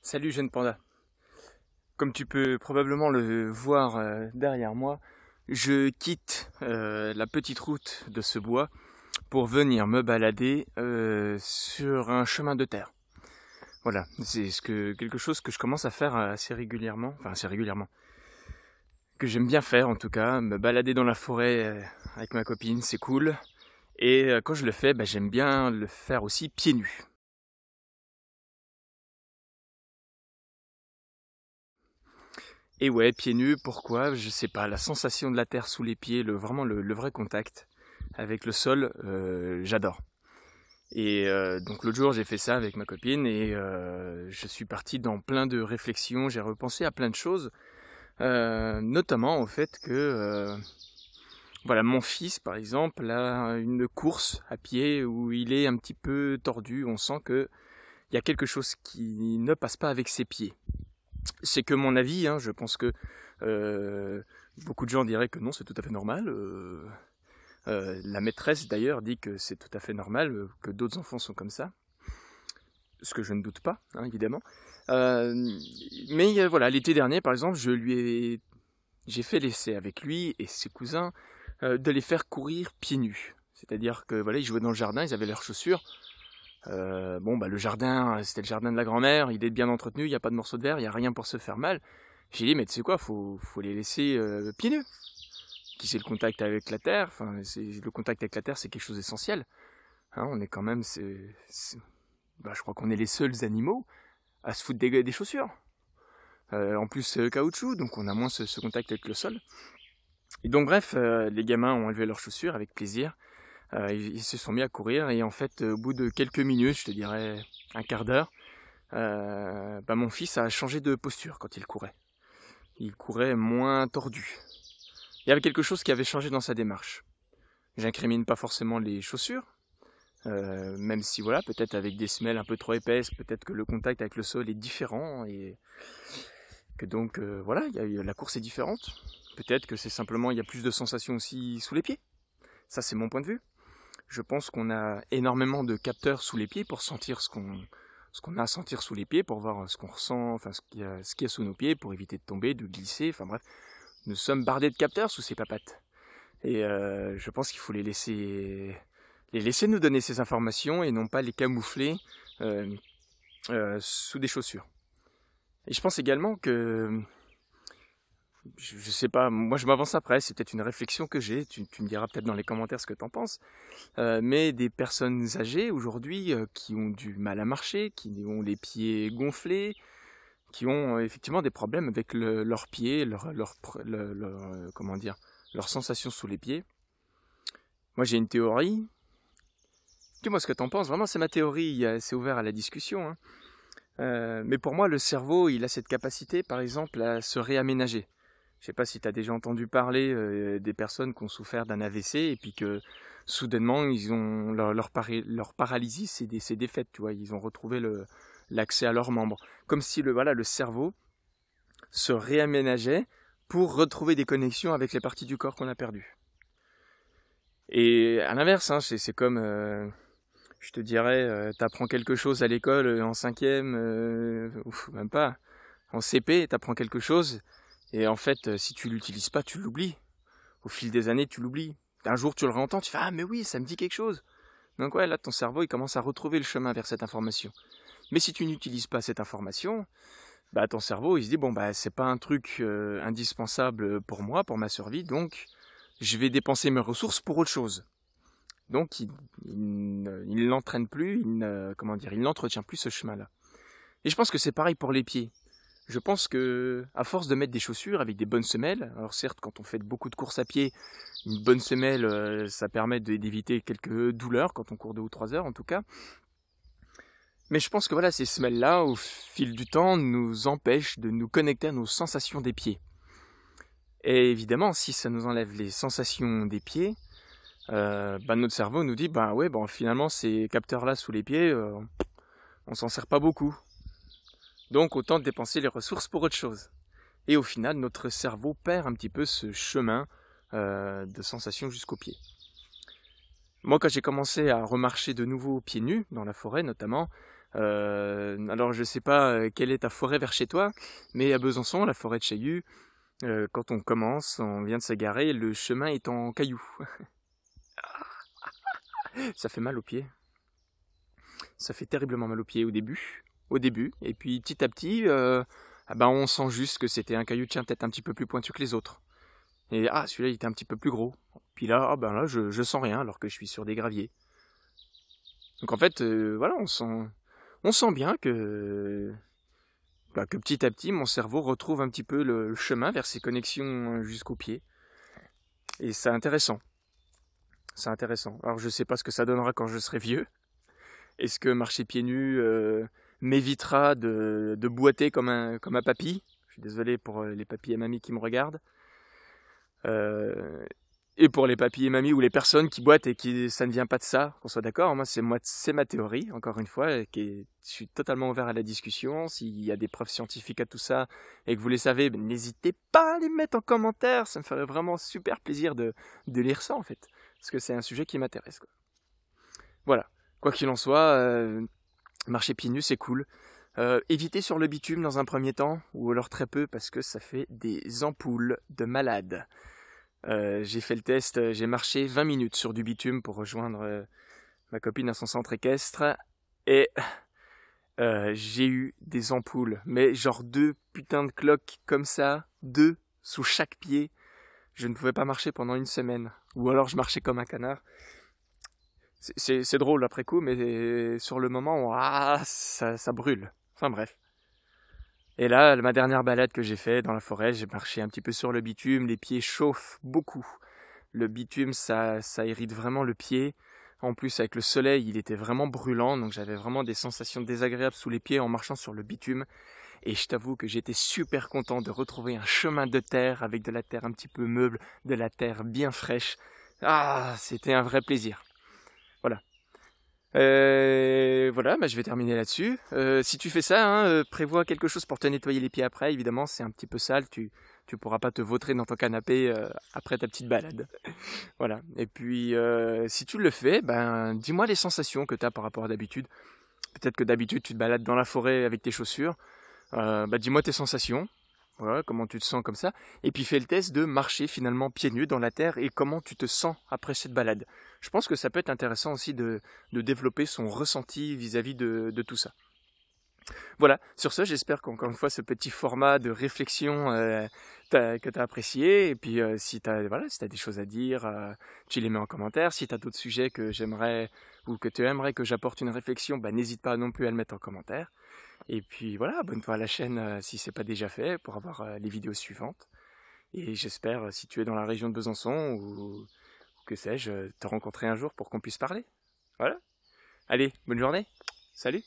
Salut jeune panda. Comme tu peux probablement le voir derrière moi, je quitte la petite route de ce bois pour venir me balader sur un chemin de terre. Voilà, c'est quelque chose que je commence à faire assez régulièrement, que j'aime bien faire en tout cas, me balader dans la forêt avec ma copine, c'est cool. Et quand je le fais, j'aime bien le faire aussi pieds nus. Et ouais, pieds nus, pourquoi? Je sais pas, la sensation de la terre sous les pieds, vraiment le vrai contact avec le sol, j'adore. Et donc l'autre jour j'ai fait ça avec ma copine et je suis parti dans plein de réflexions, j'ai repensé à plein de choses, notamment au fait que voilà, mon fils par exemple a une course à pied où il est un petit peu tordu, on sent que il y a quelque chose qui ne passe pas avec ses pieds. C'est que mon avis, hein, je pense que euh, beaucoup de gens diraient que non, c'est tout à fait normal. La maîtresse d'ailleurs dit que c'est tout à fait normal, que d'autres enfants sont comme ça, ce que je ne doute pas, hein, évidemment. Euh, mais voilà, l'été dernier, par exemple, j'ai fait l'essai avec lui et ses cousins de les faire courir pieds nus. C'est-à-dire que voilà, ils jouaient dans le jardin, ils avaient leurs chaussures. Le jardin, c'était le jardin de la grand-mère, il est bien entretenu, il n'y a pas de morceaux de verre, il n'y a rien pour se faire mal. J'ai dit, mais tu sais quoi, faut les laisser pieds nus. Qui c'est le contact avec la terre, le contact avec la terre, c'est quelque chose d'essentiel. Hein, on est quand même, je crois qu'on est les seuls animaux à se foutre des chaussures. En plus, caoutchouc, donc on a moins ce contact avec le sol. Et donc bref, les gamins ont enlevé leurs chaussures avec plaisir. Ils se sont mis à courir et en fait, au bout de quelques minutes, je te dirais un quart d'heure, mon fils a changé de posture quand il courait. Il courait moins tordu. Il y avait quelque chose qui avait changé dans sa démarche. J'incrimine pas forcément les chaussures, même si voilà, peut-être avec des semelles un peu trop épaisses, peut-être que le contact avec le sol est différent et que donc la course est différente. Peut-être que c'est simplement il y a plus de sensations aussi sous les pieds. Ça c'est mon point de vue. Je pense qu'on a énormément de capteurs sous les pieds pour sentir ce qu'on a à sentir sous les pieds, pour voir ce qu'on ressent, enfin ce qu'il y a sous nos pieds, pour éviter de tomber, de glisser, enfin bref. Nous sommes bardés de capteurs sous ces papates. Et je pense qu'il faut les laisser nous donner ces informations et non pas les camoufler euh, sous des chaussures. Et je pense également que, je sais pas, moi je m'avance après, c'est peut-être une réflexion que j'ai, tu me diras peut-être dans les commentaires ce que t'en penses, mais des personnes âgées aujourd'hui qui ont du mal à marcher, qui ont les pieds gonflés, qui ont effectivement des problèmes avec leurs pieds, comment dire, leurs sensations sous les pieds. Moi j'ai une théorie. Dis-moi ce que t'en penses. Vraiment c'est ma théorie. C'est ouvert à la discussion. Hein. Mais pour moi le cerveau il a cette capacité par exemple à se réaménager. Je sais pas si tu as déjà entendu parler des personnes qui ont souffert d'un AVC et puis que soudainement ils ont leur paralysie c'est défaite, tu vois, ils ont retrouvé l'accès à leurs membres, comme si le cerveau se réaménageait pour retrouver des connexions avec les parties du corps qu'on a perdues. Et à l'inverse, hein, c'est comme, je te dirais, t'apprends quelque chose à l'école en cinquième, même pas, en CP, t'apprends quelque chose, et en fait, si tu l'utilises pas, tu l'oublies. Au fil des années, tu l'oublies. Un jour, tu le réentends, tu fais ah mais oui, ça me dit quelque chose. Donc ouais, là, ton cerveau, il commence à retrouver le chemin vers cette information. Mais si tu n'utilises pas cette information, ton cerveau, il se dit bon c'est pas un truc indispensable pour moi, pour ma survie, donc je vais dépenser mes ressources pour autre chose. Donc il n'entraîne plus, il n'entretient plus ce chemin-là. Et je pense que c'est pareil pour les pieds. Je pense que à force de mettre des chaussures avec des bonnes semelles, alors certes quand on fait beaucoup de courses à pied, une bonne semelle ça permet d'éviter quelques douleurs quand on court 2 ou 3 heures en tout cas. Mais je pense que voilà, ces semelles-là, au fil du temps, nous empêchent de nous connecter à nos sensations des pieds. Et évidemment, si ça nous enlève les sensations des pieds, notre cerveau nous dit finalement ces capteurs-là sous les pieds, on s'en sert pas beaucoup. Donc autant dépenser les ressources pour autre chose. Et au final, notre cerveau perd un petit peu ce chemin de sensations jusqu'aux pieds. Moi, quand j'ai commencé à remarcher de nouveau pieds nus, dans la forêt notamment, Alors je sais pas quelle est ta forêt vers chez toi, mais à Besançon, la forêt de Chaillu, quand on commence, on vient de se garer, le chemin est en cailloux. Ça fait mal aux pieds. Ça fait terriblement mal aux pieds au début, et puis petit à petit, on sent juste que c'était un caillou, tiens, peut-être un petit peu plus pointu que les autres. Et celui-là il était un petit peu plus gros. Puis là, là je sens rien alors que je suis sur des graviers. Donc en fait, voilà, on sent bien que petit à petit, mon cerveau retrouve un petit peu le chemin vers ses connexions jusqu'au pied. Et c'est intéressant. C'est intéressant. Alors je sais pas ce que ça donnera quand je serai vieux. Est-ce que marcher pieds nus m'évitera de boiter comme un papy? Je suis désolé pour les papis et mamies qui me regardent. Et pour les papis et mamies ou les personnes qui boitent et qui ça ne vient pas de ça, qu'on soit d'accord. Moi c'est ma théorie, encore une fois, je suis totalement ouvert à la discussion. S'il y a des preuves scientifiques à tout ça et que vous les savez, n'hésitez pas à les mettre en commentaire. Ça me ferait vraiment super plaisir de lire ça en fait, parce que c'est un sujet qui m'intéresse, quoi. Voilà. Quoi qu'il en soit, marcher pieds nus c'est cool. Évitez sur le bitume dans un premier temps, ou alors très peu, parce que ça fait des ampoules de malades. J'ai fait le test, j'ai marché 20 minutes sur du bitume pour rejoindre ma copine à son centre équestre, et j'ai eu des ampoules, mais genre 2 putains de cloques comme ça, 2 sous chaque pied. Je ne pouvais pas marcher pendant une semaine, ou alors je marchais comme un canard. C'est drôle après coup, mais sur le moment, ça brûle. Enfin bref. Et là, ma dernière balade que j'ai faite dans la forêt, j'ai marché un petit peu sur le bitume, les pieds chauffent beaucoup. Le bitume, ça irrite vraiment le pied. En plus, avec le soleil, il était vraiment brûlant, donc j'avais vraiment des sensations désagréables sous les pieds en marchant sur le bitume. Et je t'avoue que j'étais super content de retrouver un chemin de terre avec de la terre un petit peu meuble, de la terre bien fraîche. C'était un vrai plaisir. Voilà. Voilà, je vais terminer là-dessus. Si tu fais ça, prévois quelque chose pour te nettoyer les pieds après. Évidemment, c'est un petit peu sale. Tu pourras pas te vautrer dans ton canapé après ta petite balade. Voilà. Et puis, si tu le fais, dis-moi les sensations que tu as par rapport à d'habitude. Peut-être que d'habitude, tu te balades dans la forêt avec tes chaussures. Dis-moi tes sensations. Voilà, comment tu te sens comme ça. Et puis fais le test de marcher finalement pieds nus dans la terre et comment tu te sens après cette balade. Je pense que ça peut être intéressant aussi de développer son ressenti vis-à-vis de tout ça. Voilà, sur ce, j'espère qu'encore une fois, ce petit format de réflexion que tu as apprécié. Et puis si tu as des choses à dire, tu les mets en commentaire. Si tu as d'autres sujets que j'aimerais ou que tu aimerais que j'apporte une réflexion, n'hésite pas non plus à le mettre en commentaire. Et puis voilà, abonne-toi à la chaîne si c'est pas déjà fait pour avoir les vidéos suivantes. Et j'espère, si tu es dans la région de Besançon ou que sais-je, te rencontrer un jour pour qu'on puisse parler. Voilà. Allez, bonne journée. Salut.